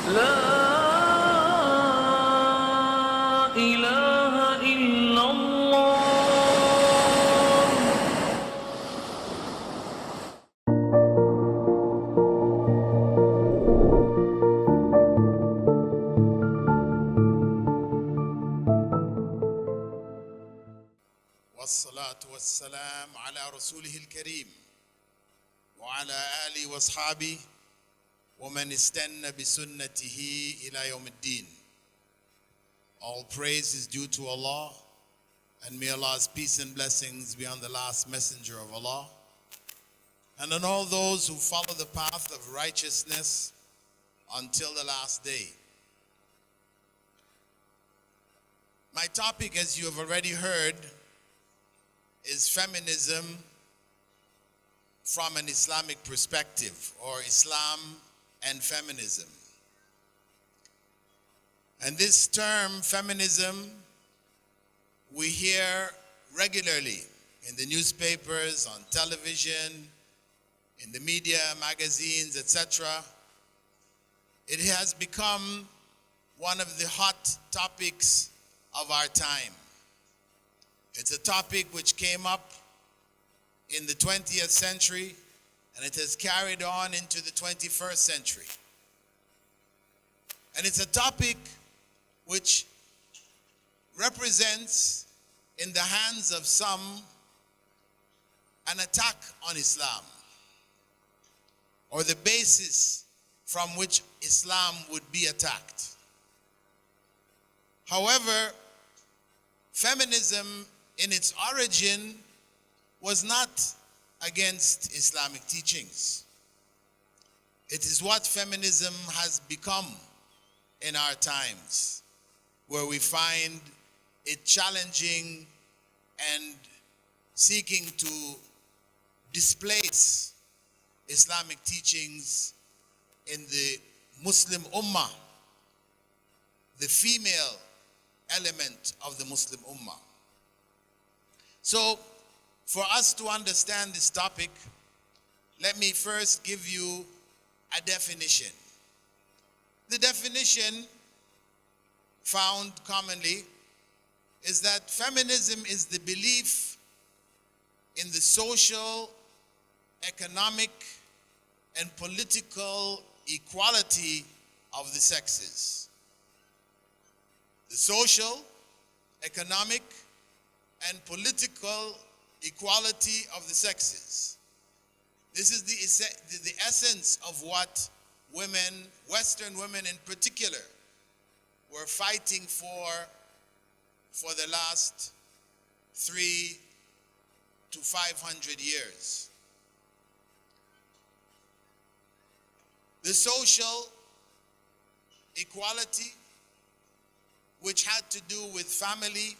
لا إله إلا الله. والصلاة والسلام على رسوله الكريم وعلى آله وأصحابه ومن استنى بسنته إلى يوم الدين. All praise is due to Allah, and may Allah's peace and blessings be on the last messenger of Allah and on all those who follow the path of righteousness until the last day. My topic, as you have already heard, is feminism from an Islamic perspective, or Islam and feminism. And this term, feminism, we hear regularly in the newspapers, on television, in the media, magazines, etc. It has become one of the hot topics of our time. It's a topic which came up in the 20th century, and it has carried on into the 21st century. And it's a topic which represents, in the hands of some, an attack on Islam, or the basis from which Islam would be attacked. However, feminism in its origin was not against Islamic teachings. It is what feminism has become in our times, where we find it challenging and seeking to displace Islamic teachings in the Muslim Ummah, the female element of the Muslim Ummah. So, for us to understand this topic, let me first give you a definition. The definition found commonly is that feminism is the belief in the social, economic, and political equality of the sexes. The social, economic, and political equality of the sexes. This is the essence of what women, Western women in particular, were fighting for the last 300 to 500 years. The social equality, which had to do with family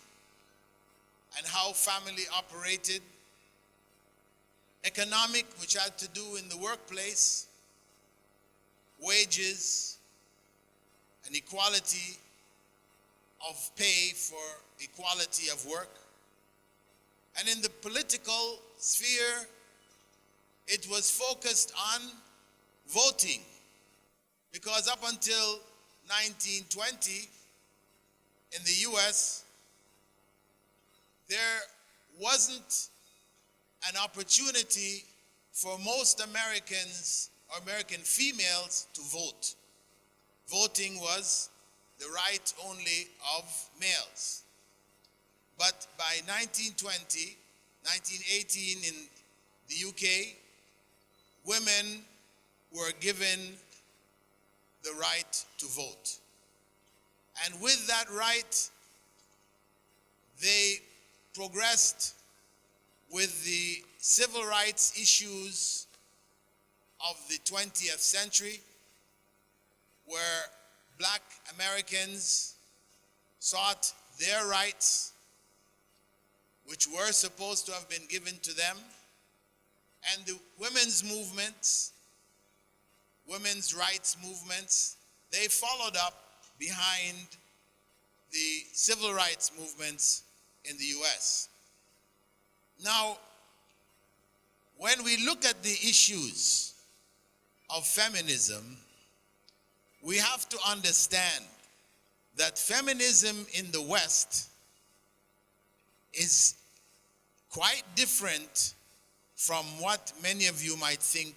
and how family operated. Economic, which had to do in the workplace, wages, and equality of pay for equality of work. And in the political sphere, it was focused on voting, because up until 1920, in the US, there wasn't an opportunity for most Americans or American females to vote. Voting was the right only of males. But by 1920, 1918 in the UK, women were given the right to vote. And with that right, they progressed with the civil rights issues of the 20th century, where Black Americans sought their rights, which were supposed to have been given to them, and the women's movements, women's rights movements, they followed up behind the civil rights movements in the US. Now, when we look at the issues of feminism, we have to understand that feminism in the West is quite different from what many of you might think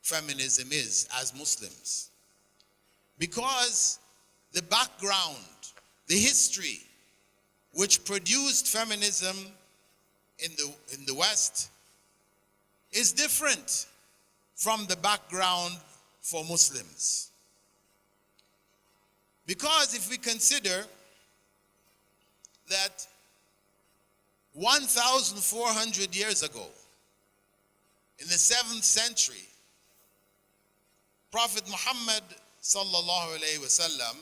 feminism is as Muslims. Because the background, the history which produced feminism in the West is different from the background for Muslims. Because if we consider that 1,400 years ago, in the 7th century, Prophet Muhammad sallallahu alaihi wasallam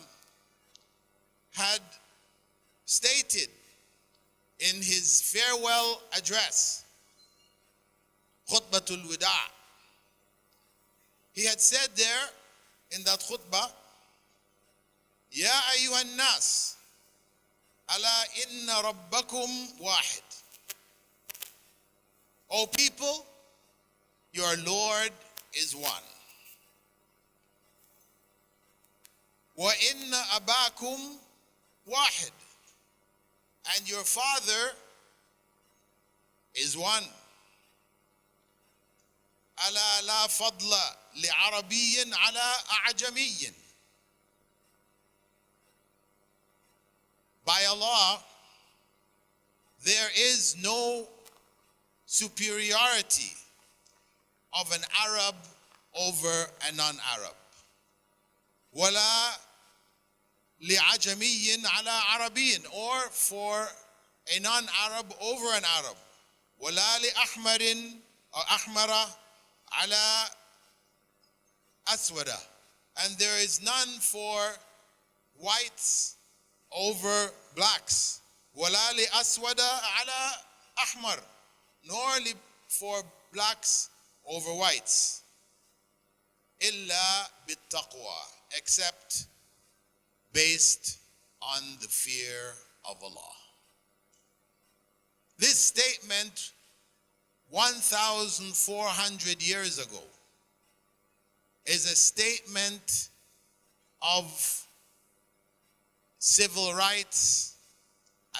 had stated in his farewell address, Khutbatul Wida', he had said there in that khutbah, Ya ayyuhan nas, ala inna rabbakum wahid. O people, your Lord is one. Wa inna abakum wahid. And your father is one. Ala la fadla li arabiyyin ala a'jamiyyin. By Allah, there is no superiority of an Arab over a non-Arab. Wala li'ajamiyyin ala arabiyyin, or for a non-Arab over an Arab. Wala li'ahmarin or ahmara ala aswada. And there is none for whites over blacks. Wala li aswada ala ahmar, nor for blacks over whites. Illa bittaqwa, except based on the fear of Allah. This statement 1,400 years ago is a statement of civil rights,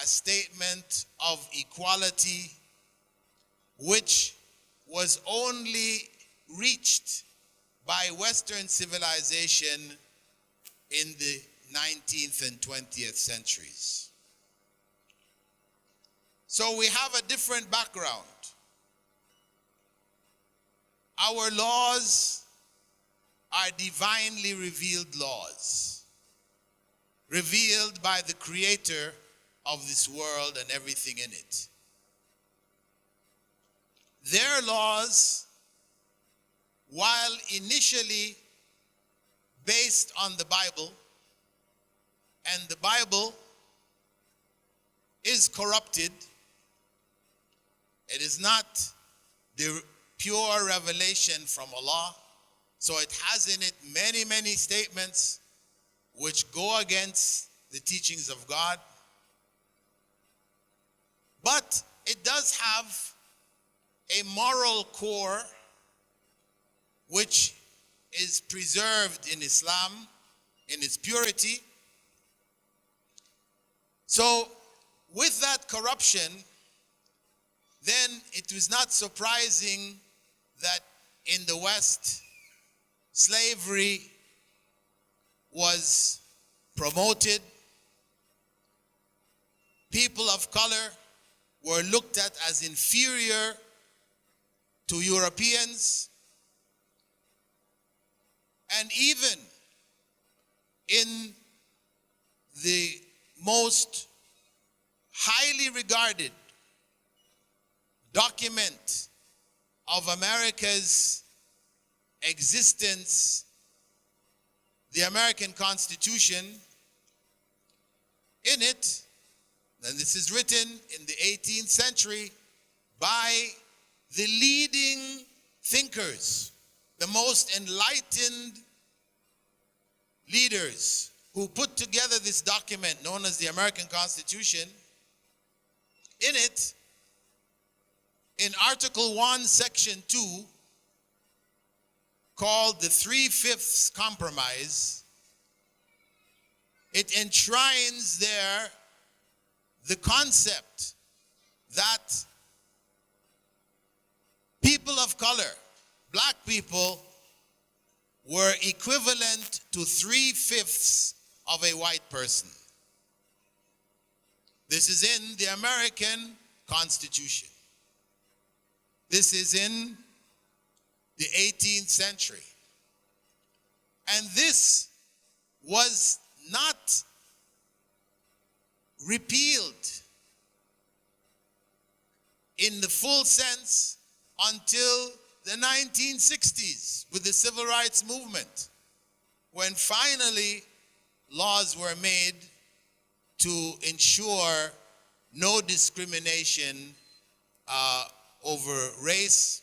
a statement of equality, which was only reached by Western civilization in the 19th and 20th centuries. So we have a different background. Our laws are divinely revealed laws, revealed by the creator of this world and everything in it. Their laws, while initially based on the Bible, and the Bible is corrupted, it is not the pure revelation from Allah, so it has in it many, many statements which go against the teachings of God. But it does have a moral core which is preserved in Islam in its purity. So with that corruption, then it was not surprising that in the West, slavery was promoted. People of color were looked at as inferior to Europeans. And even in the most highly regarded document of America's existence, the American Constitution, in it, and this is written in the 18th century by the leading thinkers, the most enlightened leaders who put together this document known as the American Constitution. In it, in Article 1, Section 2, called the 3/5 Compromise, It enshrines there the concept that people of color, black people, were equivalent to 3/5 of a white person. This is in the American Constitution. This is in the 18th century. And this was not repealed in the full sense until the 1960s with the Civil Rights Movement, when finally laws were made to ensure no discrimination over race,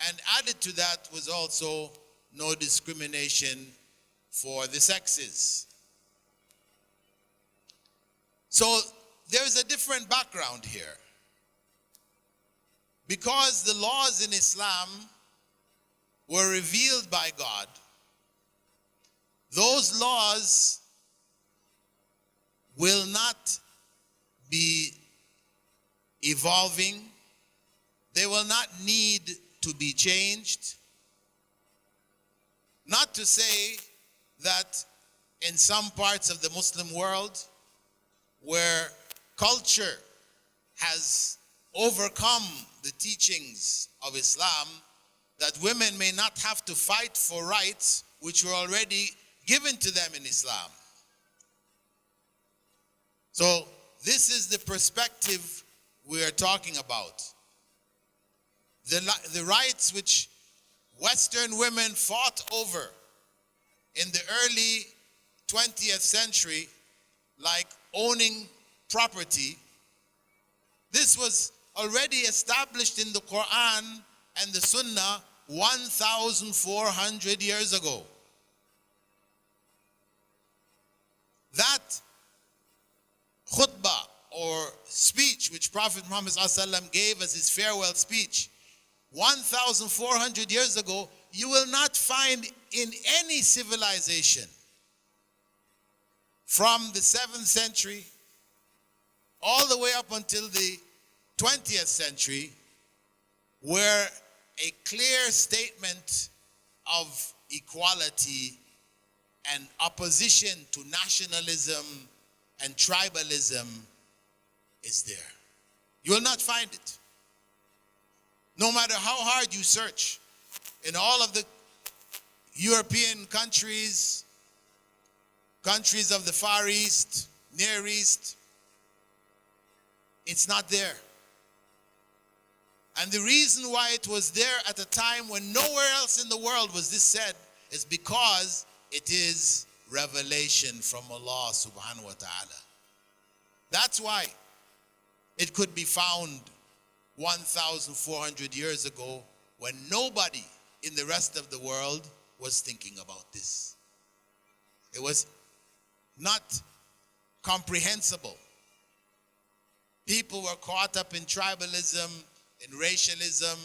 and added to that was also no discrimination for the sexes. So there's a different background here. Because the laws in Islam were revealed by God, those laws will not be evolving. They will not need to be changed. Not to say that in some parts of the Muslim world where culture has overcome the teachings of Islam, that women may not have to fight for rights which were already given to them in Islam. So this is the perspective we are talking about. The rights which Western women fought over in the early 20th century, like owning property, this was already established in the Quran and the Sunnah 1,400 years ago. That khutbah or speech which Prophet Muhammad ﷺ gave as his farewell speech 1,400 years ago, you will not find in any civilization from the 7th century all the way up until the 20th century where a clear statement of equality and opposition to nationalism and tribalism is there. You will not find it. No matter how hard you search in all of the European countries, countries of the Far East, Near East, it's not there. And the reason why it was there at a time when nowhere else in the world was this said is because it is revelation from Allah subhanahu wa ta'ala. That's why it could be found 1,400 years ago when nobody in the rest of the world was thinking about this. It was not comprehensible. People were caught up in tribalism, in racialism,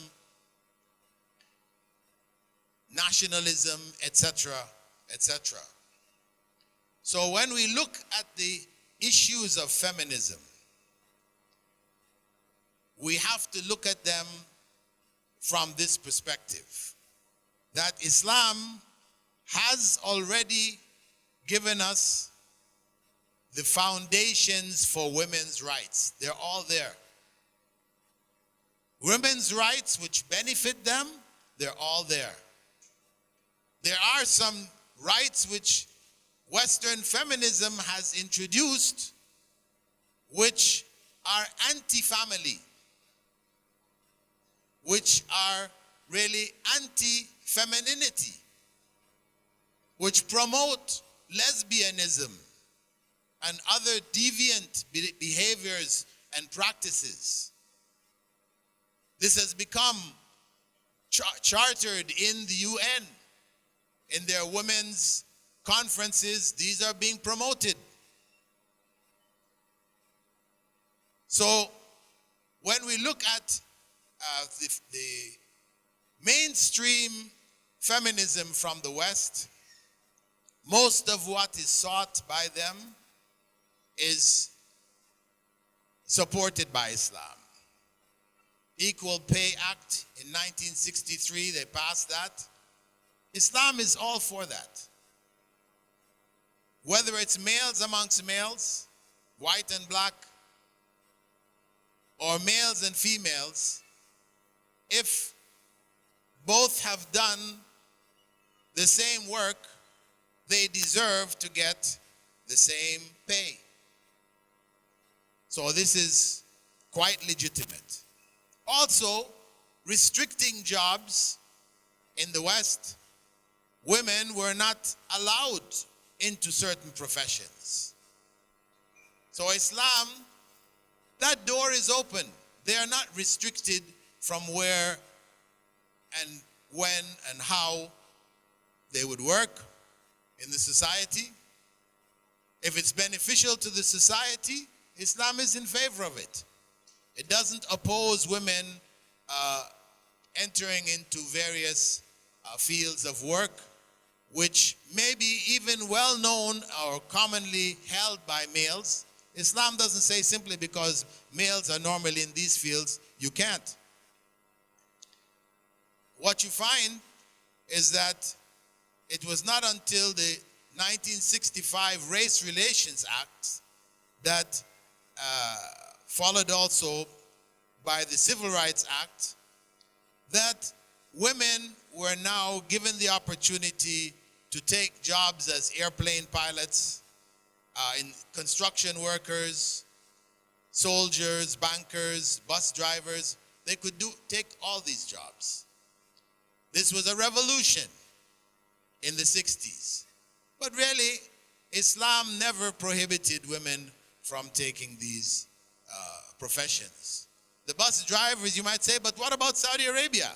nationalism, etc., etc. So when we look at the issues of feminism, we have to look at them from this perspective, that Islam has already given us the foundations for women's rights. They're all there. Women's rights which benefit them, they're all there. There are some rights which Western feminism has introduced which are anti-family, which are really anti-femininity, which promote lesbianism and other deviant behaviors and practices. This has become chartered in the UN. In their women's conferences, these are being promoted. So when we look at the mainstream feminism from the West, most of what is sought by them is supported by Islam. Equal Pay Act in 1963, they passed that. Islam is all for that. Whether it's males amongst males, white and black, or males and females, if both have done the same work, they deserve to get the same pay. So this is quite legitimate. Also, restricting jobs in the West, women were not allowed into certain professions. So Islam, that door is open. They are not restricted from where and when and how they would work in the society. If it's beneficial to the society, Islam is in favor of it. It doesn't oppose women entering into various fields of work, which may be even well known or commonly held by males. Islam doesn't say simply because males are normally in these fields, you can't. What you find is that it was not until the 1965 Race Relations Act that followed also by the Civil Rights Act that women were now given the opportunity to take jobs as airplane pilots, in construction workers, soldiers, bankers, bus drivers. They could take all these jobs. This was a revolution in the 60s. But really, Islam never prohibited women from taking these professions. The bus drivers, you might say, but what about Saudi Arabia?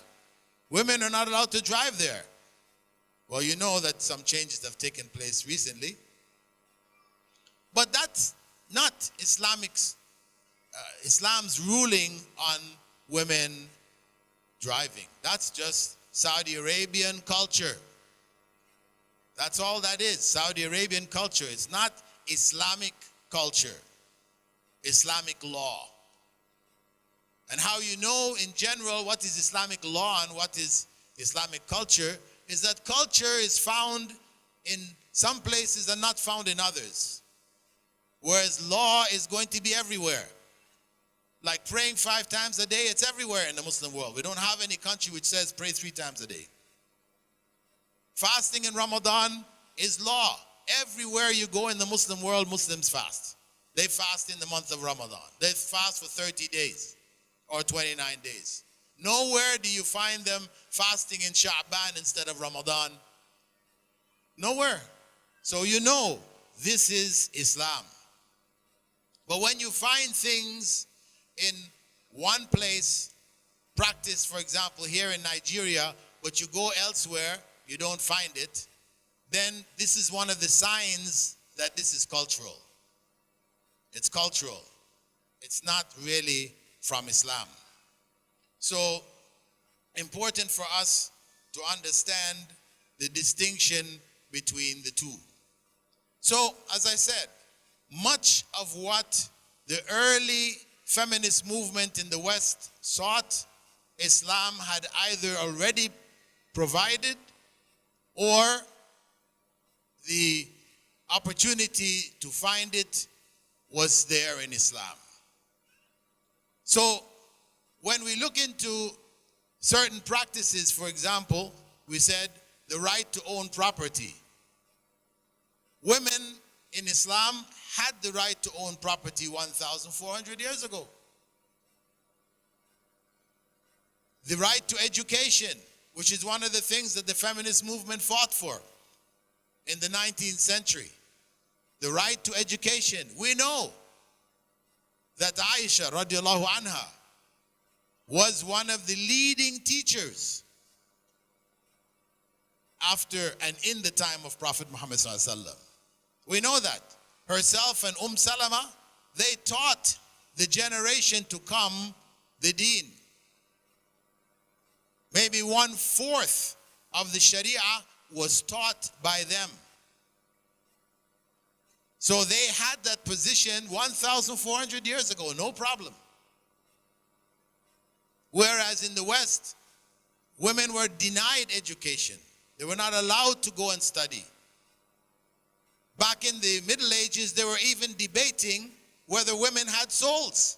Women are not allowed to drive there. Well, you know that some changes have taken place recently. But that's not Islam's ruling on women driving. That's just Saudi Arabian culture. That's all that is, Saudi Arabian culture. It's not Islamic culture, Islamic law. And how you know in general what is Islamic law and what is Islamic culture is that culture is found in some places and not found in others. Whereas law is going to be everywhere. Like praying 5 times a day, it's everywhere in the Muslim world. We don't have any country which says pray 3 times a day. Fasting in Ramadan is law. Everywhere you go in the Muslim world, Muslims fast. They fast in the month of Ramadan. They fast for 30 days or 29 days. Nowhere do you find them fasting in Sha'ban instead of Ramadan. Nowhere. So you know this is Islam. But when you find things in one place, practice, for example, here in Nigeria, but you go elsewhere, you don't find it, then this is one of the signs that this is cultural. It's cultural. It's not really from Islam. So, important for us to understand the distinction between the two. So, as I said, much of what the early feminist movement in the West sought, Islam had either already provided or the opportunity to find it was there in Islam. So when we look into certain practices, for example, we said the right to own property. Women in Islam had the right to own property 1,400 years ago. The right to education, which is one of the things that the feminist movement fought for in the 19th century. The right to education. We know that Aisha radiallahu anha was one of the leading teachers after and in the time of Prophet Muhammad sallallahu alaihi wasallam. We know that. Herself and Salama, they taught the generation to come the deen. Maybe 1/4 of the Sharia was taught by them. So they had that position 1,400 years ago, no problem. Whereas in the West, women were denied education. They were not allowed to go and study. Back in the Middle Ages, they were even debating whether women had souls.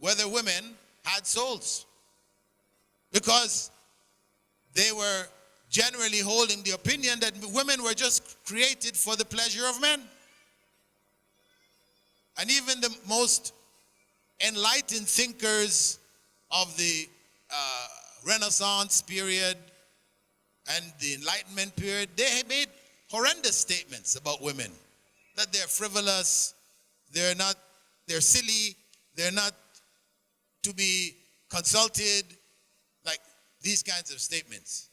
Whether women had souls. Because they were generally holding the opinion that women were just created for the pleasure of men. And even the most enlightened thinkers of the Renaissance period and the Enlightenment period, they made horrendous statements about women. That they're frivolous, they're silly, they're not to be consulted, like these kinds of statements.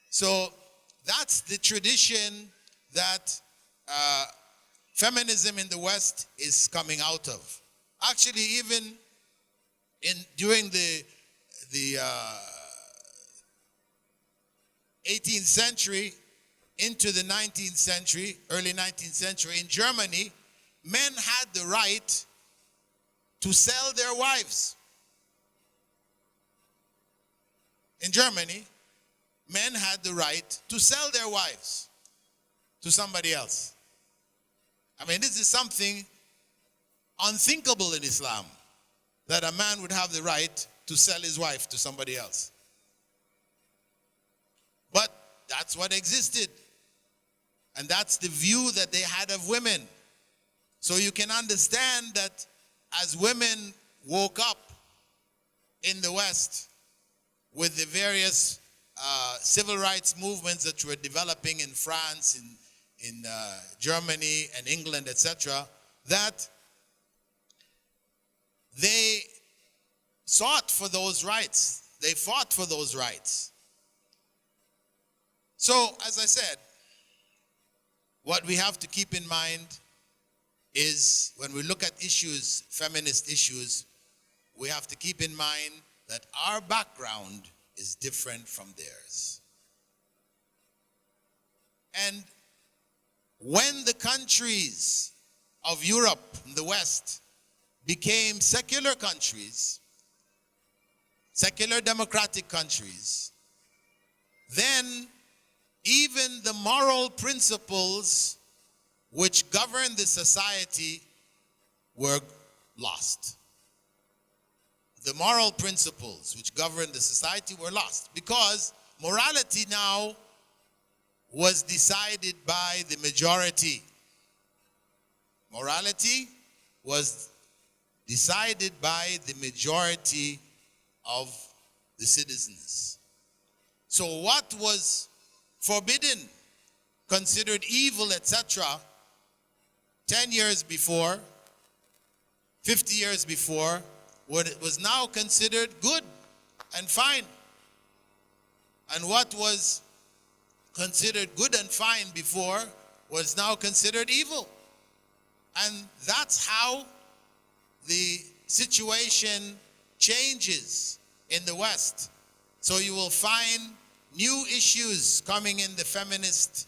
So that's the tradition that feminism in the West is coming out of. Actually, even during the 18th century into the 19th century, early 19th century, in Germany, men had the right to sell their wives. In Germany, men had the right to sell their wives to somebody else. I mean, this is something unthinkable in Islam, that a man would have the right to sell his wife to somebody else. But that's what existed. And that's the view that they had of women. So you can understand that as women woke up in the West with the various civil rights movements that were developing in France, in Germany and England, etc., that they sought for those rights. They fought for those rights. So, as I said, what we have to keep in mind is when we look at issues, feminist issues, we have to keep in mind that our background is different from theirs. And when the countries of Europe and the West became secular countries, secular democratic countries, then even the moral principles which govern the society were lost. The moral principles which govern the society were lost because morality now was decided by the majority. Morality was decided by the majority of the citizens. So what was forbidden, considered evil, etc., 10 years before, 50 years before, what was now considered good and fine. And what was considered good and fine before was now considered evil. And that's how the situation changes in the West. So you will find new issues coming in the feminist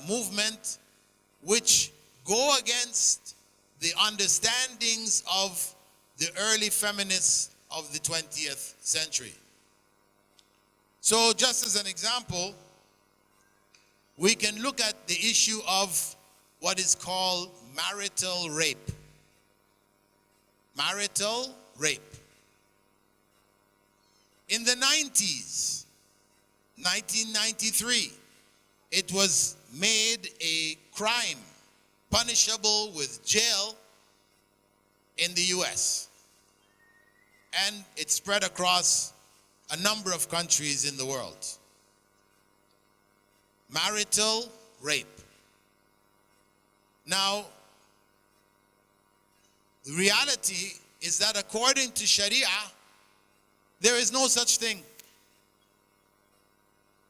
movement which go against the understandings of the early feminists of the 20th century. So just as an example, we can look at the issue of what is called marital rape. Marital rape. In the 90s, 1993, it was made a crime punishable with jail in the US. And it spread across a number of countries in the world. Marital rape. Now, the reality is that according to Sharia, there is no such thing.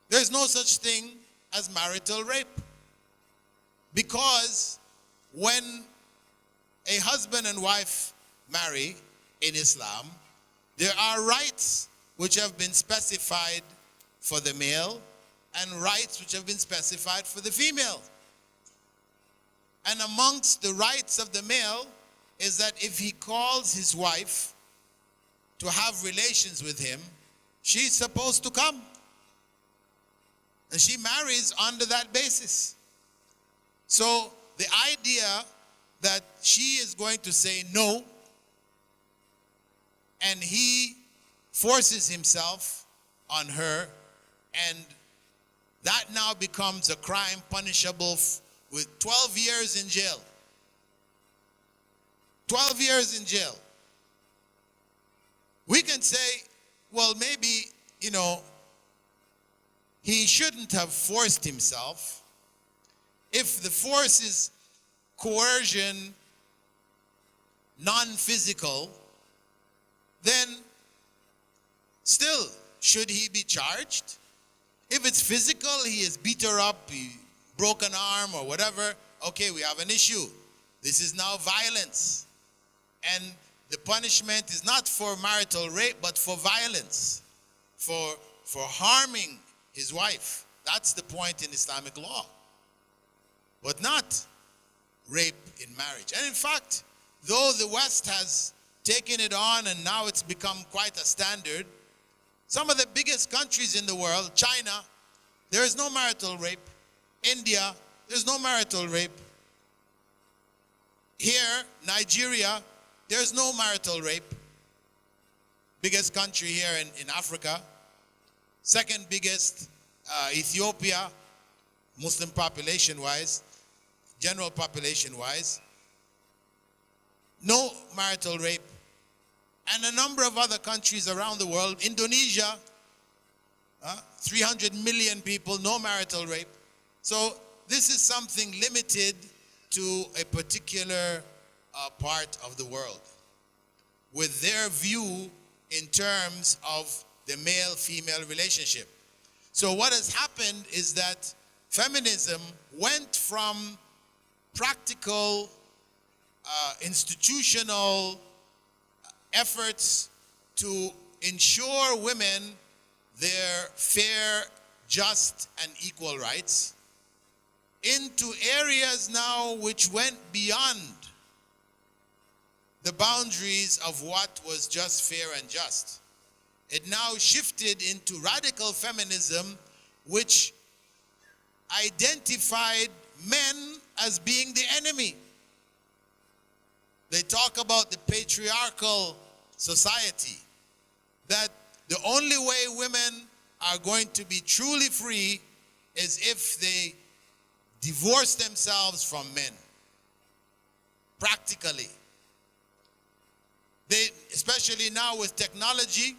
There is no such thing as marital rape. Because when a husband and wife marry in Islam, there are rights which have been specified for the male and rights which have been specified for the female. And amongst the rights of the male is that if he calls his wife to have relations with him, she's supposed to come. And she marries under that basis. So the idea that she is going to say no and he forces himself on her, and that now becomes a crime punishable with 12 years in jail. 12 years in jail. We can say, well, maybe, he shouldn't have forced himself. If the force is coercion, non-physical, then still, should he be charged? If it's physical, he has beat her up, he broke an arm or whatever, okay, we have an issue. This is now violence. And the punishment is not for marital rape, but for violence, for harming his wife. That's the point in Islamic law. But not rape in marriage. And in fact, though the West has taken it on and now it's become quite a standard, some of the biggest countries in the world, China, there is no marital rape. India, there's no marital rape. Here, Nigeria, there's no marital rape. Biggest country here in Africa. Second biggest, Ethiopia, Muslim population-wise, general population-wise. No marital rape. And a number of other countries around the world. Indonesia, 300 million people, no marital rape. So this is something limited to a particular part of the world, with their view in terms of the male-female relationship. So what has happened is that feminism went from practical, institutional efforts to ensure women their fair, just, and equal rights into areas now which went beyond the boundaries of what was just, fair, and just. It now shifted into radical feminism, which identified men as being the enemy. They talk about the patriarchal society, that the only way women are going to be truly free is if they divorce themselves from men. Practically. Especially now with technology,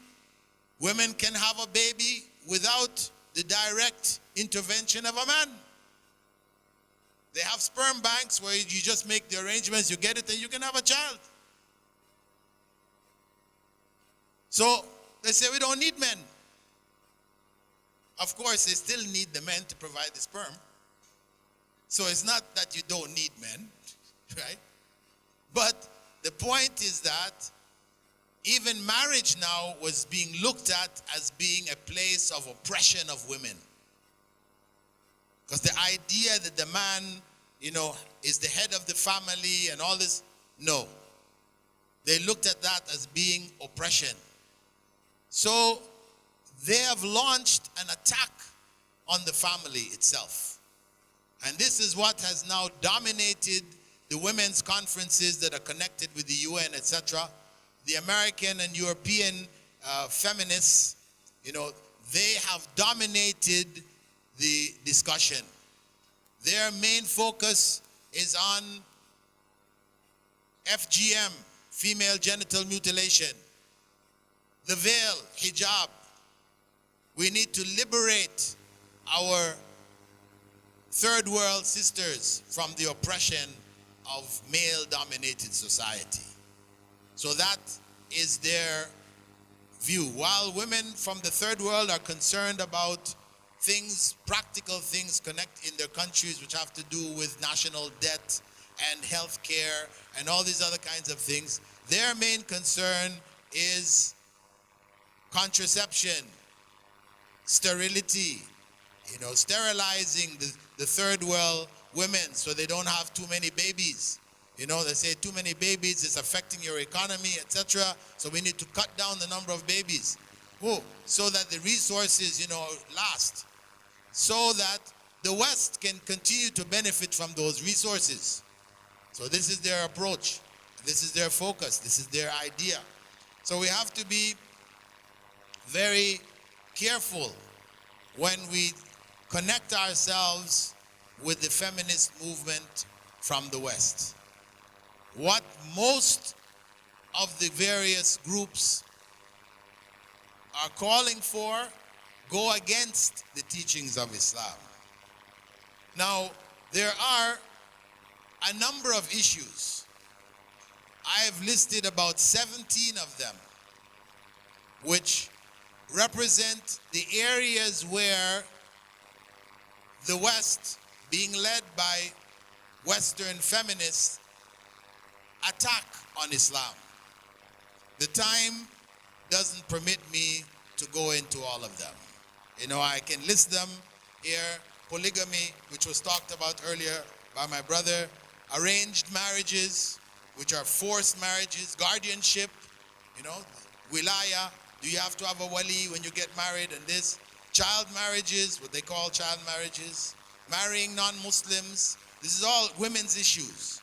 women can have a baby without the direct intervention of a man. They have sperm banks where you just make the arrangements, you get it, and you can have a child. So they say we don't need men. Of course, they still need the men to provide the sperm. So it's not that you don't need men, right? But the point is that even marriage now was being looked at as being a place of oppression of women. Because the idea that the man, is the head of the family and all this, no. They looked at that as being oppression. So they have launched an attack on the family itself. And this is what has now dominated the women's conferences that are connected with the UN, etc. The American and European feminists, they have dominated the discussion. Their main focus is on FGM, female genital mutilation, the veil, hijab. We need to liberate our third world sisters from the oppression of male-dominated society. So that is their view. While women from the third world are concerned about things, practical things connect in their countries which have to do with national debt and health care and all these other kinds of things, their main concern is contraception, sterility, sterilizing the third world women so they don't have too many babies. You know, they say too many babies is affecting your economy, etc. So we need to cut down the number of babies. Oh, so that the resources, last. So that the West can continue to benefit from those resources. So this is their approach. This is their focus. This is their idea. So we have to be very careful when we connect ourselves with the feminist movement from the West. What most of the various groups are calling for go against the teachings of Islam. Now, there are a number of issues. I have listed about 17 of them, which represent the areas where the West, being led by Western feminists, attack on Islam. The time doesn't permit me to go into all of them. I can list them here. Polygamy, which was talked about earlier by my brother. Arranged marriages, which are forced marriages. Guardianship, wilaya. Do you have to have a wali when you get married? And this. Child marriages, what they call child marriages. Marrying non-Muslims. This is all women's issues.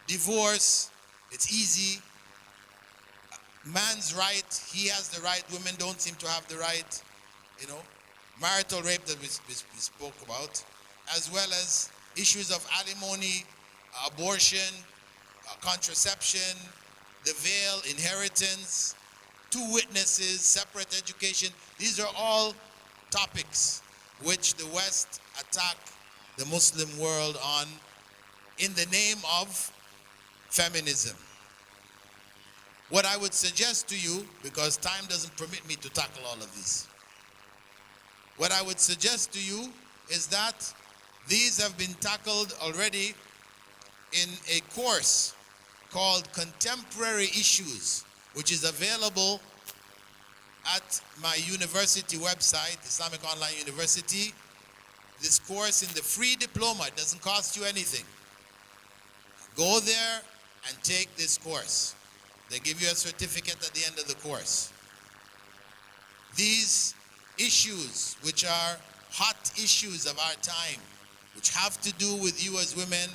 Divorce, it's easy. Man's right, he has the right. Women don't seem to have the right. Marital rape that we spoke about, as well as issues of alimony, abortion, contraception, the veil, inheritance, two witnesses, separate education. These are all topics which the West attack the Muslim world on in the name of feminism. What I would suggest to you, because time doesn't permit me to tackle all of these, what I would suggest to you is that these have been tackled already in a course called Contemporary Issues, which is available at my university website, Islamic Online University. This course in the free diploma, it doesn't cost you anything. Go there and take this course. They give you a certificate at the end of the course. These issues, which are hot issues of our time, which have to do with you as women,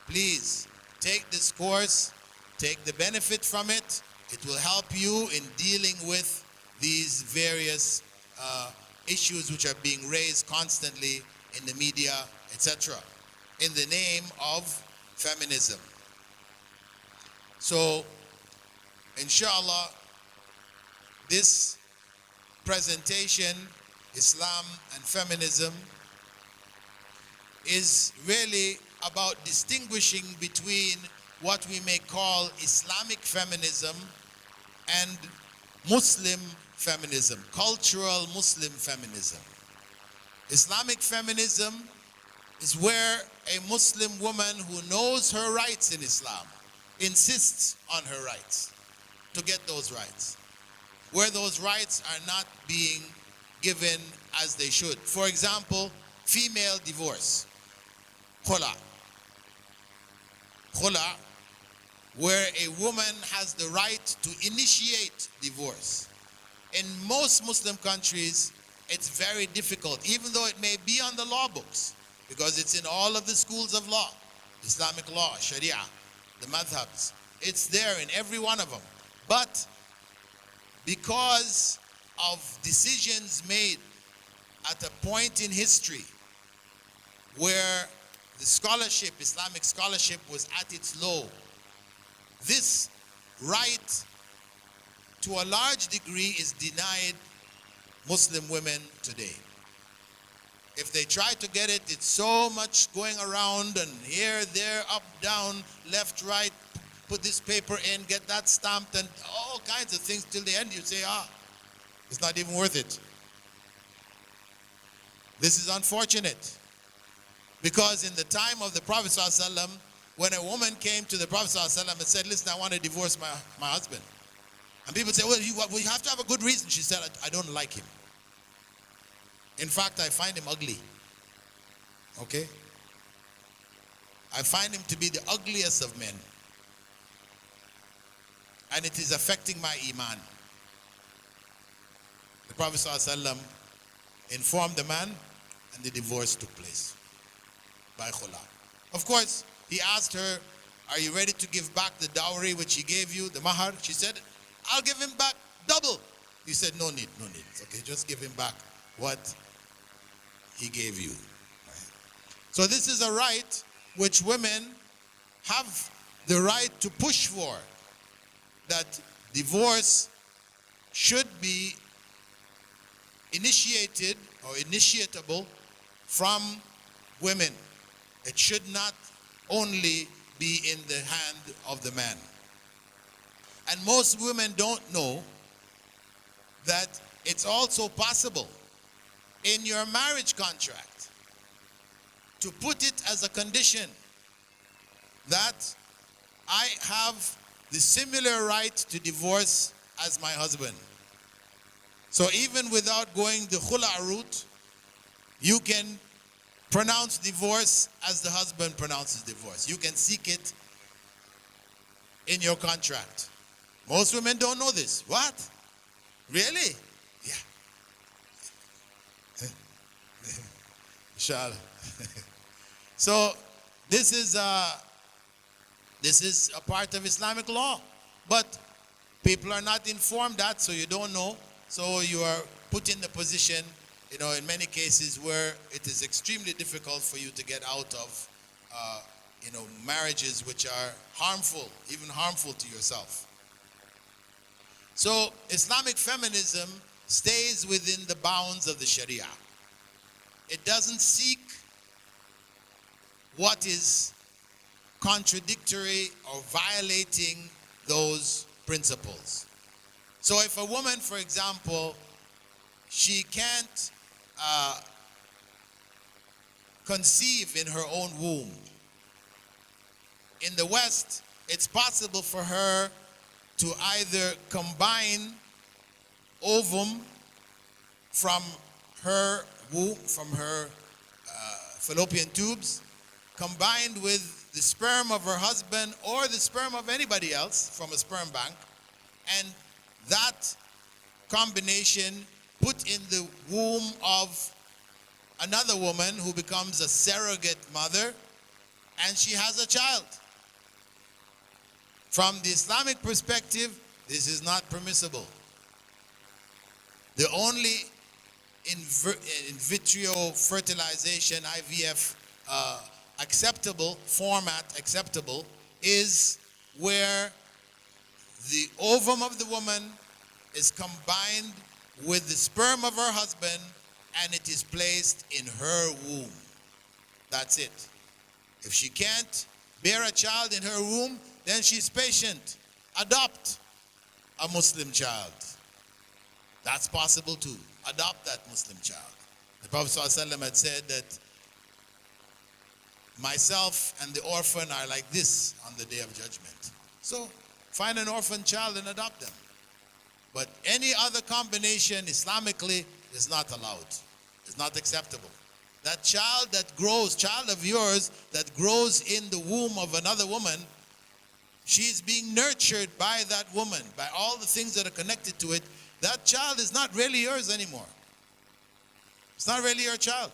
please take this course, take the benefit from it. It will help you in dealing with these various issues which are being raised constantly in the media, etc., in the name of feminism. So, inshallah, this presentation, Islam and Feminism, is really about distinguishing between what we may call Islamic feminism and Muslim feminism, cultural Muslim feminism. Islamic feminism is where a Muslim woman who knows her rights in Islam insists on her rights to get those rights, where those rights are not being given as they should. For example, female divorce, khula. Khula, where a woman has the right to initiate divorce. In most Muslim countries, it's very difficult, even though it may be on the law books, because it's in all of the schools of law, Islamic law, Sharia, the madhabs. It's there in every one of them. But because of decisions made at a point in history where the scholarship, Islamic scholarship, was at its low, this right to a large degree is denied Muslim women today. If they try to get it, it's so much going around and here, there, up, down, left, right, put this paper in, get that stamped, and all kinds of things till the end. You say, it's not even worth it. This is unfortunate. Because in the time of the Prophet ﷺ, when a woman came to the Prophet ﷺ and said, listen, I want to divorce my husband. And people say, well, you have to have a good reason. She said, I don't like him. In fact, I find him ugly. Okay? I find him to be the ugliest of men. And it is affecting my iman. The Prophet ﷺ informed the man, and the divorce took place by khula. Of course, he asked her, are you ready to give back the dowry which he gave you, the mahar? She said, I'll give him back double. He said, no need. It's okay, just give him back what he gave you. So this is a right which women have the right to push for, that divorce should be initiated or initiatable from women. It should not only be in the hand of the man. And most women don't know that it's also possible in your marriage contract to put it as a condition that I have the similar right to divorce as my husband. So even without going the khula route, you can pronounce divorce as the husband pronounces divorce. You can seek it in your contract. Most women don't know this. What? Really? Yeah. Inshallah. So this is a part of Islamic law, but people are not informed that, so you don't know. So you are put in the position, in many cases where it is extremely difficult for you to get out of, marriages which are harmful, even harmful to yourself. So Islamic feminism stays within the bounds of the Sharia. It doesn't seek what is contradictory or violating those principles. So if a woman, for example, she can't conceive in her own womb, in the West, it's possible for her to either combine ovum from her womb, from her fallopian tubes, combined with the sperm of her husband or the sperm of anybody else from a sperm bank, and that combination put in the womb of another woman who becomes a surrogate mother, and she has a child. From the Islamic perspective, this is not permissible. The only in vitro fertilization, IVF, acceptable is where the ovum of the woman is combined with the sperm of her husband, and it is placed in her womb. That's it. If she can't bear a child in her womb, then she's patient. Adopt a Muslim child. That's possible too. Adopt that Muslim child. The Prophet ﷺ had said that myself and the orphan are like this on the day of judgment. So find an orphan child and adopt them. But any other combination Islamically is not allowed. It's not acceptable. That child that grows, child of yours that grows in the womb of another woman, she's being nurtured by that woman, by all the things that are connected to it. That child is not really yours anymore. It's not really your child.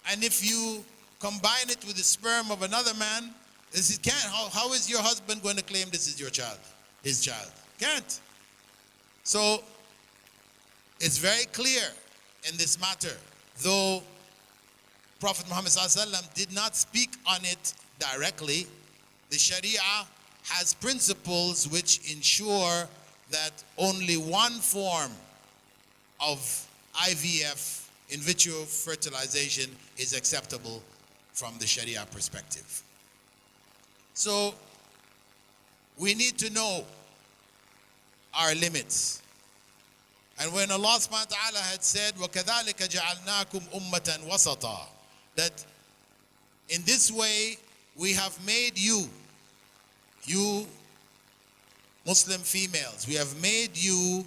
And if you combine it with the sperm of another man, how is your husband going to claim this is your child, his child? Can't. So it's very clear in this matter, though Prophet Muhammad ﷺ did not speak on it directly. The Sharia has principles which ensure that only one form of IVF, in vitro fertilization, is acceptable from the Sharia perspective. So we need to know our limits. And when Allah subhanahu wa ta'ala had said, وَكَذَلِكَ جَعَلْنَاكُمْ أُمَّةً وَسَطًا, that in this way we have made you Muslim females, we have made you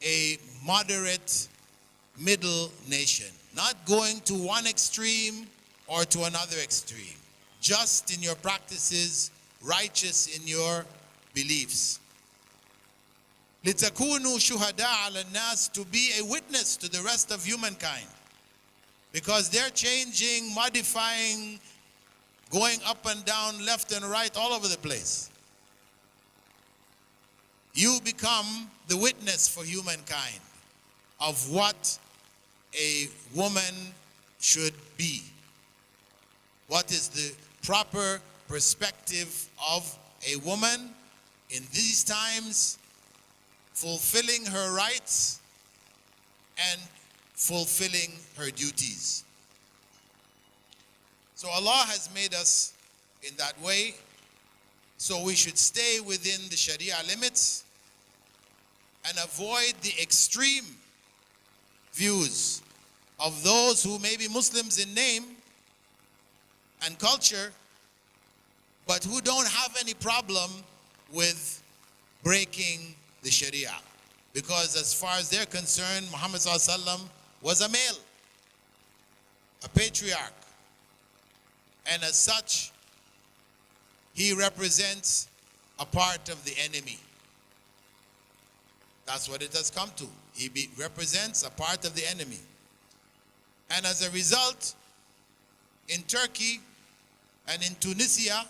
a moderate middle nation, not going to one extreme or to another extreme. Just in your practices, righteous in your beliefs. لِتَكُونُوا شُهَدَاءَ عَلَى النَّاسِ, to be a witness to the rest of humankind. Because they're changing, modifying, going up and down, left and right, all over the place. You become the witness for humankind of what a woman should be. What is the proper perspective of a woman in these times, fulfilling her rights and fulfilling her duties. So Allah has made us in that way, so we should stay within the Sharia limits and avoid the extreme views of those who may be Muslims in name and culture, but who don't have any problem with breaking the Sharia. Because as far as they're concerned, Muhammad ﷺ was a male, a patriarch. And as such, he represents a part of the enemy. That's what it has come to. He represents a part of the enemy. And as a result, in Turkey and in Tunisia,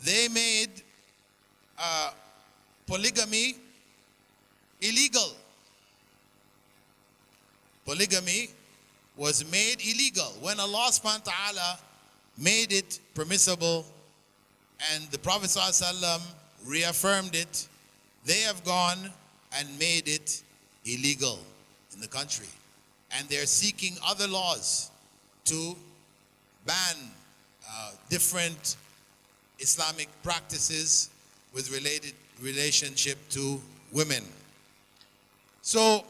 they made polygamy illegal. Polygamy was made illegal when Allah subhanahu wa ta'ala made it permissible and the Prophet ﷺ reaffirmed it. They have gone and made it illegal in the country. And they're seeking other laws to ban different Islamic practices with relationship to women. So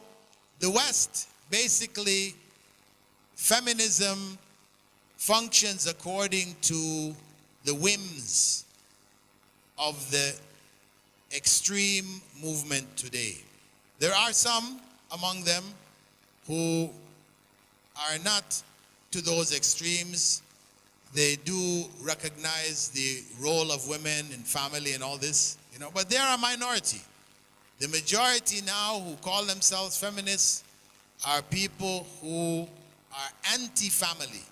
the West, basically, feminism functions according to the whims of the extreme movement today. There are some among them who are not to those extremes. They do recognize the role of women in family and all this, but they are a minority. The majority now who call themselves feminists are people who are anti-family.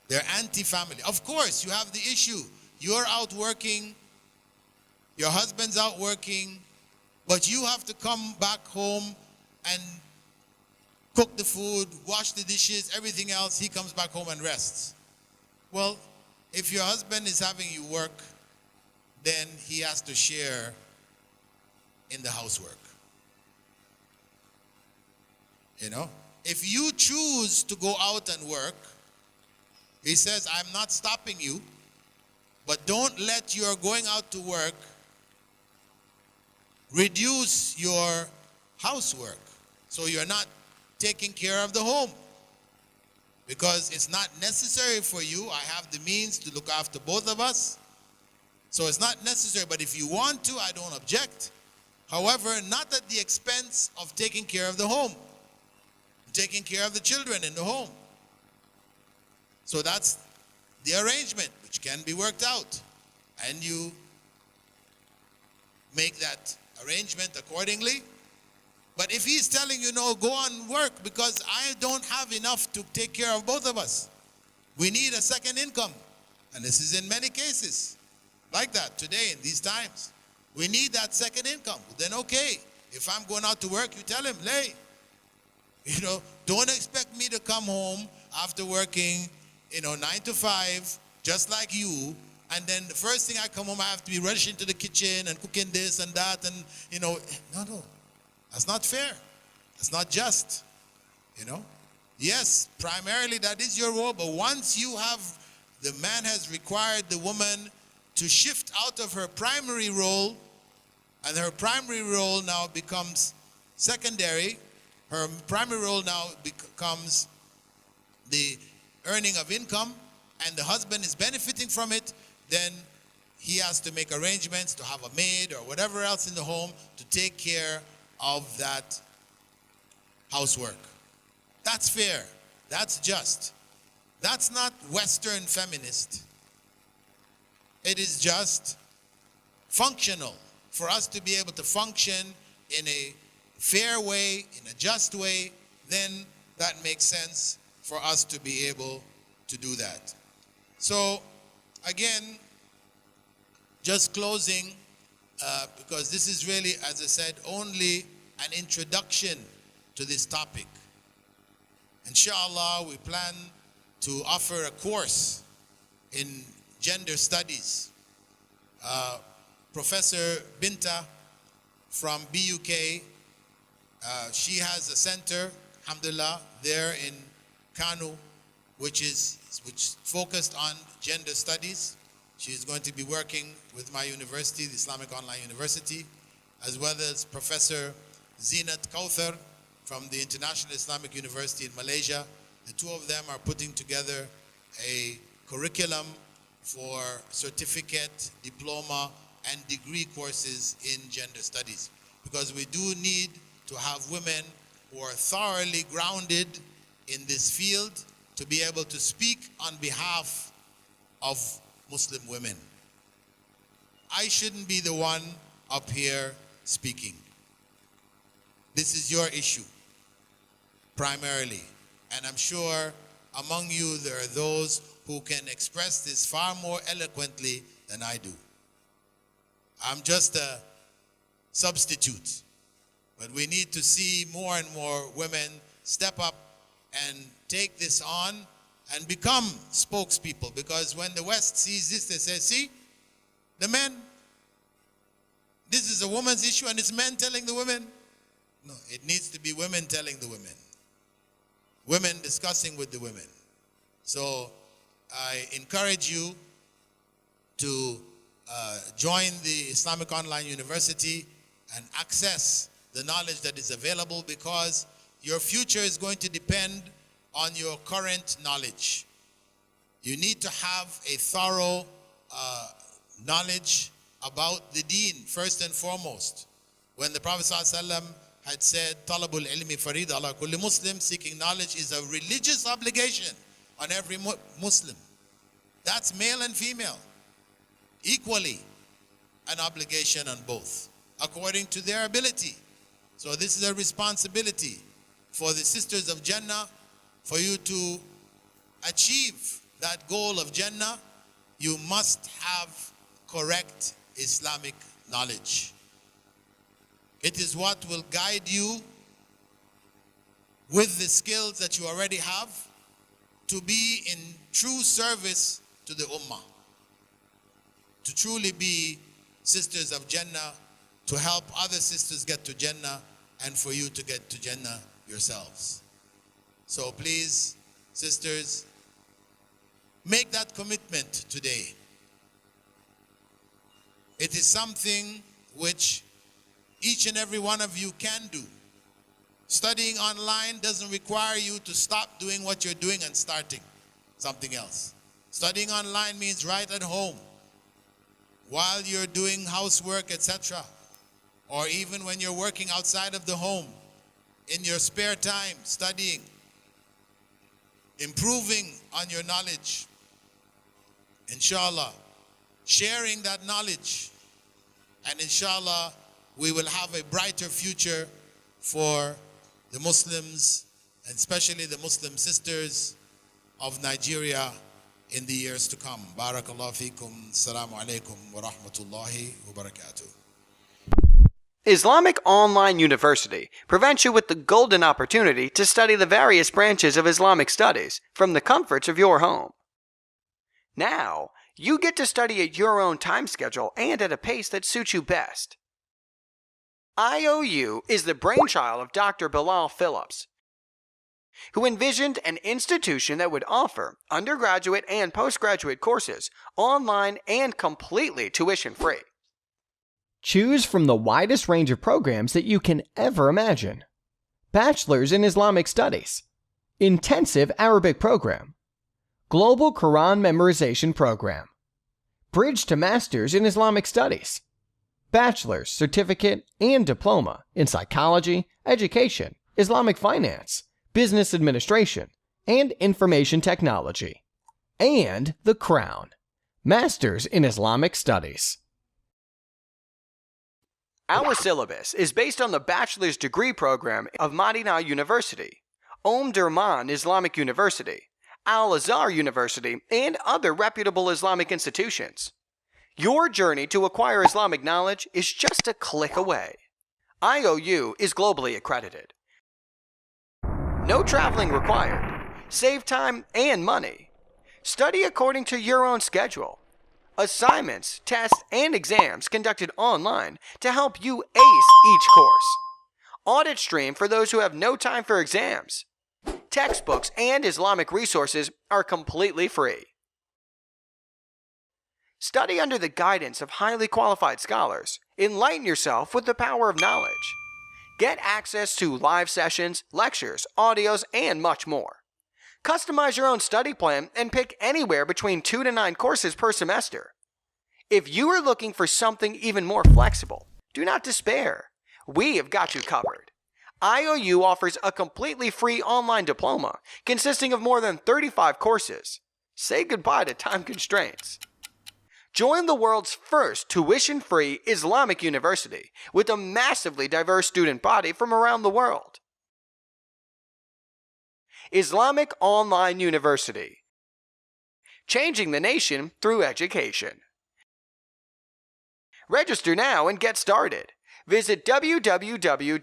They're anti-family. Of course, you have the issue. You're out working, your husband's out working, but you have to come back home and cook the food, wash the dishes, everything else. He comes back home and rests. Well, if your husband is having you work, then he has to share in the housework. If you choose to go out and work, he says, I'm not stopping you, but don't let your going out to work reduce your housework. So you're not taking care of the home. Because it's not necessary for you. I have the means to look after both of us. So it's not necessary. But if you want to, I don't object. However, not at the expense of taking care of the home. Taking care of the children in the home. So that's the arrangement, which can be worked out. And you make that arrangement accordingly. But if he's telling you, no, go on work because I don't have enough to take care of both of us. We need a second income. And this is in many cases like that today in these times. We need that second income. Then okay, if I'm going out to work, you tell him, hey, don't expect me to come home after working, 9 to 5, just like you. And then the first thing I come home, I have to be rushing to the kitchen and cooking this and that. And, no. That's not fair. That's not just, Yes, primarily that is your role, but once the man has required the woman to shift out of her primary role, and her primary role now becomes secondary, her primary role now becomes the earning of income, and the husband is benefiting from it, then he has to make arrangements to have a maid or whatever else in the home to take care of that housework. That's fair. That's just. That's not Western feminist. It is just functional for us to be able to function in a fair way, in a just way. Then that makes sense for us to be able to do that. So again, just closing, because this is really, as I said, only an introduction to this topic. Inshallah, we plan to offer a course in gender studies. Professor Binta from BUK, she has a center, alhamdulillah, there in Kanu, which focused on gender studies. She is going to be working with my university, the Islamic Online University, as well as Professor Zinat Kauthar from the International Islamic University in Malaysia. The two of them are putting together a curriculum for certificate, diploma, and degree courses in gender studies. Because we do need to have women who are thoroughly grounded in this field to be able to speak on behalf of Muslim women. I shouldn't be the one up here speaking. This is your issue, primarily. And I'm sure among you there are those who can express this far more eloquently than I do. I'm just a substitute. But we need to see more and more women step up and take this on and become spokespeople. Because when the West sees this, they say, see, the men, this is a woman's issue and it's men telling the women. No, it needs to be women telling the women. Women discussing with the women. So I encourage you to join the Islamic Online University and access the knowledge that is available, because your future is going to depend on your current knowledge. You need to have a thorough knowledge about the deen, first and foremost. When the Prophet ﷺ had said, Talabul ilmi farida ala kulli Muslim, seeking knowledge is a religious obligation on every Muslim. That's male and female, equally an obligation on both, according to their ability. So this is a responsibility for the sisters of Jannah. For you to achieve that goal of Jannah, you must have correct Islamic knowledge. It is what will guide you with the skills that you already have to be in true service to the Ummah, to truly be sisters of Jannah, to help other sisters get to Jannah, and for you to get to Jannah yourselves. So please, sisters, make that commitment today. It is something which each and every one of you can do. Studying online doesn't require you to stop doing what you're doing and starting something else. Studying online means right at home, while you're doing housework, etc., or even when you're working outside of the home, in your spare time, studying, improving on your knowledge, inshallah, sharing that knowledge, and inshallah, we will have a brighter future for the Muslims, and especially the Muslim sisters of Nigeria in the years to come. Barakallahu feekum. Assalamu alaikum wa rahmatullahi wa barakatuh. Islamic Online University presents you with the golden opportunity to study the various branches of Islamic studies from the comforts of your home. Now, you get to study at your own time schedule and at a pace that suits you best. IOU is the brainchild of Dr. Bilal Phillips, who envisioned an institution that would offer undergraduate and postgraduate courses online and completely tuition-free. Choose from the widest range of programs that you can ever imagine. Bachelor's in Islamic Studies, Intensive Arabic Program, Global Quran Memorization Program, Bridge to Master's in Islamic Studies, Bachelor's, Certificate, and Diploma in Psychology, Education, Islamic Finance, Business Administration, and Information Technology. And the crown, Masters in Islamic Studies. Our syllabus is based on the bachelor's degree program of Madinah University, Durman Islamic University, Al-Azhar University, and other reputable Islamic institutions. Your journey to acquire Islamic knowledge is just a click away. IOU is globally accredited. No traveling required. Save time and money. Study according to your own schedule. Assignments, tests, and exams conducted online to help you ace each course. Audit stream for those who have no time for exams. Textbooks and Islamic resources are completely free. Study under the guidance of highly qualified scholars. Enlighten yourself with the power of knowledge. Get access to live sessions, lectures, audios, and much more. Customize your own study plan and pick anywhere between 2 to 9 courses per semester. If you are looking for something even more flexible, do not despair. We have got you covered. IOU offers a completely free online diploma consisting of more than 35 courses. Say goodbye to time constraints. Join the world's first tuition-free Islamic university with a massively diverse student body from around the world. Islamic Online University. Changing the nation through education. Register now and get started. Visit www.iou.edu.gm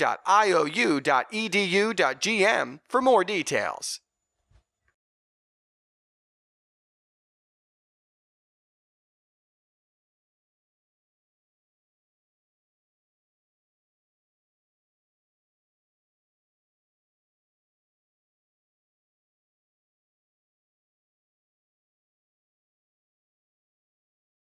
for more details.